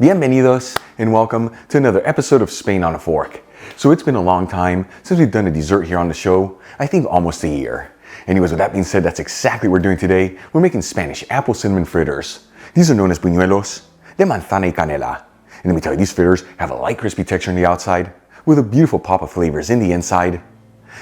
Bienvenidos and welcome to another episode of Spain on a Fork. So it's been a long time since we've done a dessert here on the show, I think almost a year. Anyways, with that being said, that's exactly what we're doing today. We're making Spanish apple cinnamon fritters. These are known as Buñuelos de Manzana y Canela. And let me tell you, these fritters have a light crispy texture on the outside with a beautiful pop of flavors in the inside.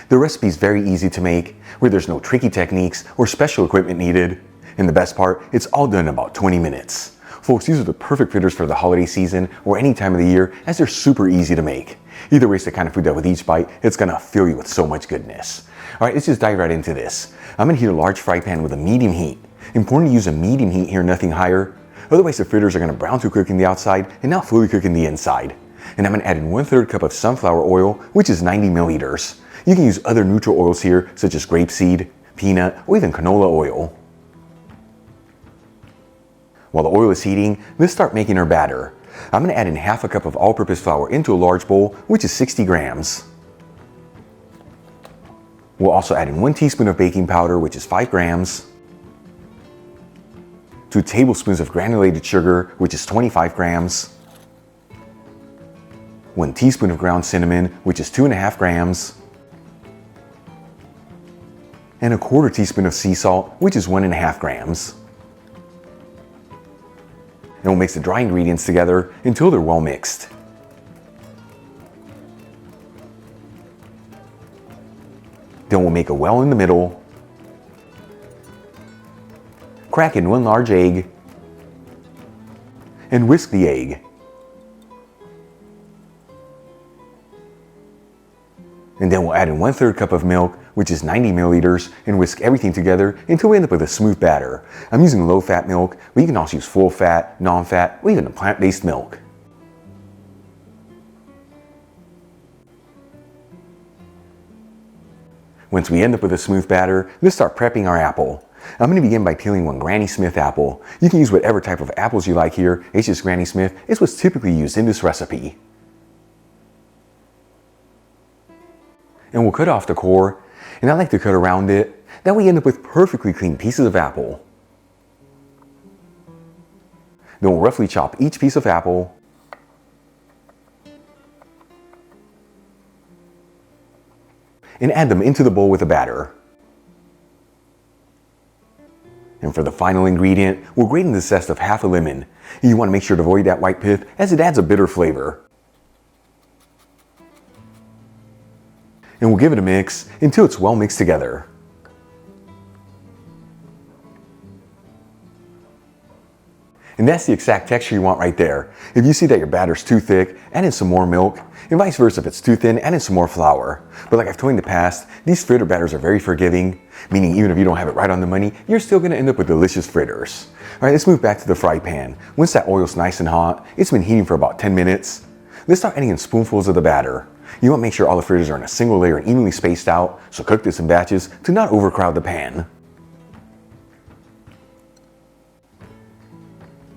The recipe is very easy to make, where there's no tricky techniques or special equipment needed. And the best part, it's all done in about 20 minutes. Folks, these are the perfect fritters for the holiday season or any time of the year, as they're super easy to make. Either way, it's the kind of food that with each bite, it's gonna fill you with so much goodness. All right, let's just dive right into this. I'm gonna heat a large fry pan with a medium heat. Important to use a medium heat here, nothing higher. Otherwise, the fritters are gonna brown to cook in the outside and not fully cook in the inside. And I'm gonna add in 1/3 cup of sunflower oil, which is 90 milliliters. You can use other neutral oils here, such as grapeseed, peanut, or even canola oil. While the oil is heating, let's start making our batter. I'm going to add in 1/2 cup of all-purpose flour into a large bowl, which is 60 grams. We'll also add in 1 teaspoon of baking powder, which is 5 grams. 2 tablespoons of granulated sugar, which is 25 grams. 1 teaspoon of ground cinnamon, which is 2.5 grams. And 1/4 teaspoon of sea salt, which is 1.5 grams. And we'll mix the dry ingredients together until they're well mixed. Then we'll make a well in the middle, crack in 1 large egg, and whisk the egg. And then we'll add in 1/3 cup of milk, which is 90 milliliters, and whisk everything together until we end up with a smooth batter. I'm using low-fat milk, but you can also use full-fat, non-fat, or even a plant-based milk. Once we end up with a smooth batter, let's start prepping our apple. I'm going to begin by peeling 1 Granny Smith apple. You can use whatever type of apples you like here. It's just Granny Smith. It's what's typically used in this recipe. And we'll cut off the core, and I like to cut around it. That way we end up with perfectly clean pieces of apple. Then we'll roughly chop each piece of apple. And add them into the bowl with the batter. And for the final ingredient, we'll grate in the zest of 1/2 lemon. And you want to make sure to avoid that white pith, as it adds a bitter flavor. And we'll give it a mix until it's well mixed together. And that's the exact texture you want right there. If you see that your batter's too thick, add in some more milk, and vice versa if it's too thin, add in some more flour. But like I've told you in the past, these fritter batters are very forgiving, meaning even if you don't have it right on the money, you're still going to end up with delicious fritters. Alright, let's move back to the fry pan. Once that oil's nice and hot, it's been heating for about 10 minutes, let's start adding in spoonfuls of the batter. You want to make sure all the fritters are in a single layer and evenly spaced out, so cook this in batches to not overcrowd the pan.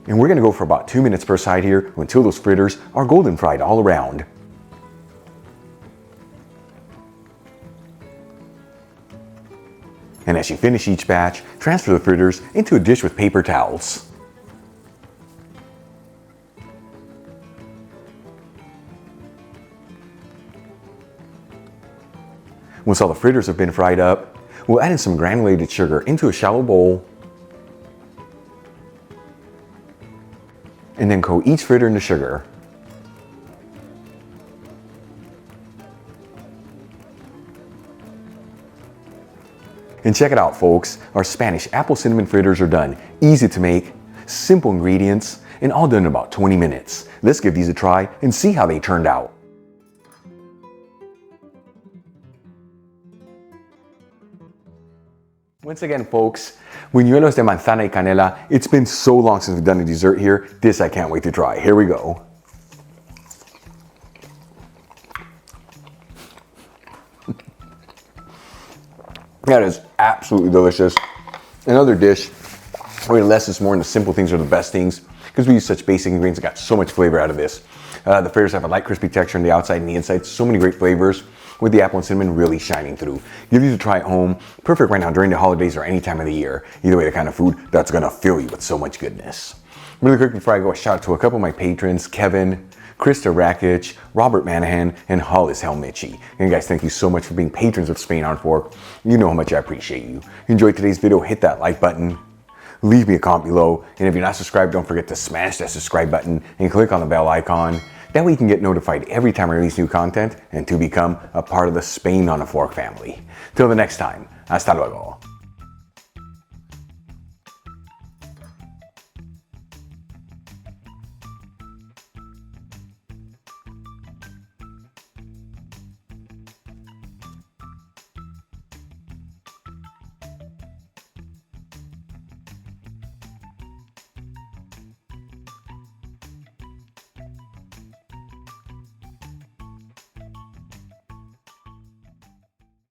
And we're going to go for about 2 minutes per side here until those fritters are golden fried all around. And as you finish each batch, transfer the fritters into a dish with paper towels. Once all the fritters have been fried up, we'll add in some granulated sugar into a shallow bowl. And then coat each fritter in the sugar. And check it out, folks. Our Spanish apple cinnamon fritters are done. Easy to make, simple ingredients, and all done in about 20 minutes. Let's give these a try and see how they turned out. Once again, folks, Buñuelos de Manzana y Canela. It's been so long since we've done a dessert here. This I can't wait to try. Here we go. That is absolutely delicious. Another dish where less is more and the simple things are the best things, because we use such basic ingredients that got so much flavor out of this. The fritters have a light crispy texture on the outside and the inside. So many great flavors, with the apple and cinnamon really shining through. Give these a try at home. Perfect right now during the holidays or any time of the year. Either way, the kind of food that's gonna fill you with so much goodness. Really quick before I go, a shout out to a couple of my patrons, Kevin, Krista Rakic, Robert Manahan, and Hollis Helmichi. And guys, thank you so much for being patrons of Spain on Fork. You know how much I appreciate you. If you enjoyed today's video, hit that like button, leave me a comment below, and if you're not subscribed, don't forget to smash that subscribe button and click on the bell icon. That way you can get notified every time I release new content and to become a part of the Spain on a Fork family. Till the next time, hasta luego.